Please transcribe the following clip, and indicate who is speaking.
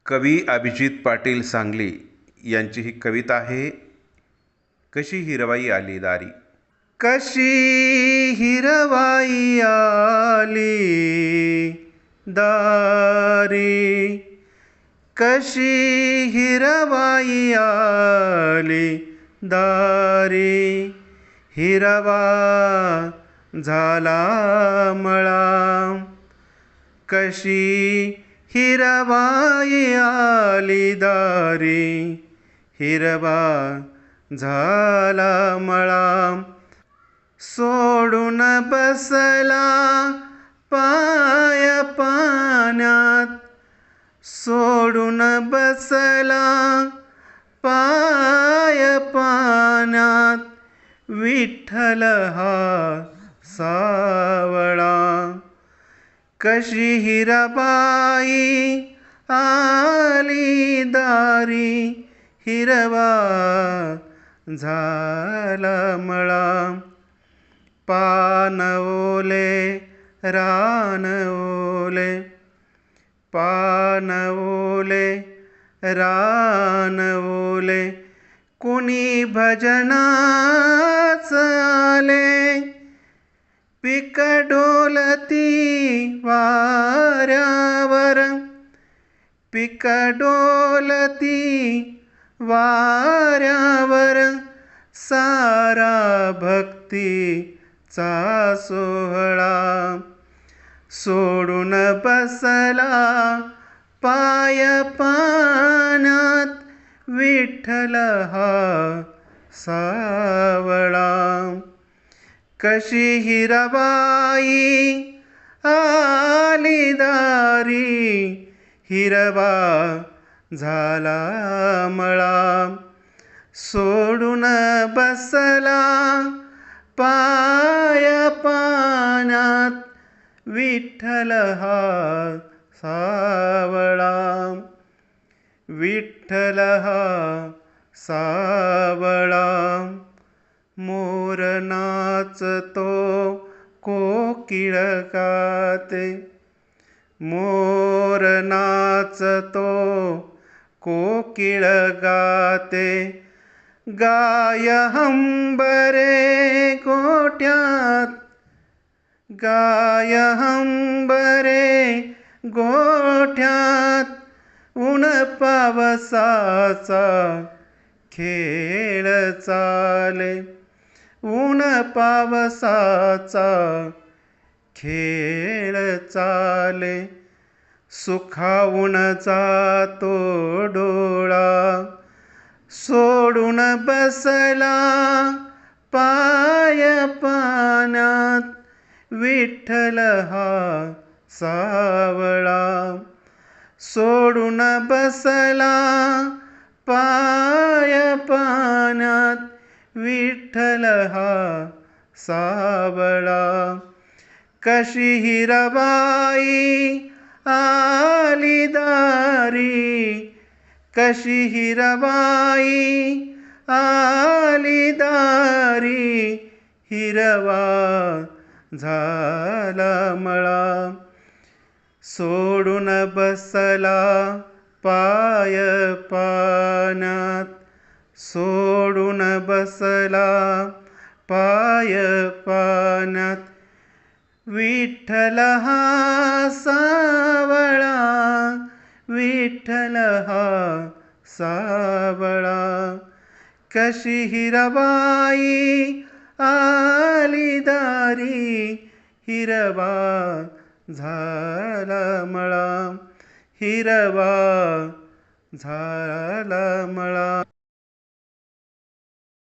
Speaker 1: कवी अभिजित पाटील सांगली यांची ही कविता आहे. कशी हिरवाई आली दारी. कशी हिरवाई आली दारी, कशी हिरवाई आली दारी, हिरवा झाला मळा. कशी हिरवाई आली दारी, हिरवा झाला मळा. सोडून बसला पाय पाण्यात, सोडून बसला पाय पाण्यात, विठ्ठल हा सावळा. कशी हिरवाई आली दारी, हिरवा झाला मळा. पान ओले रान ओले, पान ओले रान ओले, कुणी भजनाच आले. पिक डोलती वाऱ्यावर, पिक डोलती वाऱ्यावर, सारा भक्तीचा सोहळा. सोडून बसला पाय पाण्यात, विठ्ठल हा सावळा. कशी हिरवाई आली दारी, हिरवा झाला मळा. सोडून बसला पाय पाण्यात, विठ्ठल हा सावळा. विठ्ठल हा सावळा. मोर नाचतो कोकिळ गाते, मोर नाचतो कोकिळ गाते. गाय हंबरे गोठ्यात, गाय हंबरे गोठ्यात, ऊन पावसाचा खेळ चाले, ऊन पावसाचा खेळ चाले. सुखावून जातो डोळा, सोडून बसला पाय पाण्यात, विठ्ठल हा सावळा. सोडून बसला पाय पाण्यात, विठ्ठल हा सावळा. कशी हिरवाई आली दारी, कशी हिरवाई आली दारी, हिरवा झाला मळा. सोडून बसला पाय पाण्यात, सोडून बसला पाय पाण्यात, विठ्ठल हा सावळा, विठ्ठल हा सावळा. कशी हिरवाई आली दारी, हिरवा झाला मळा, हिरवा झाला मळा.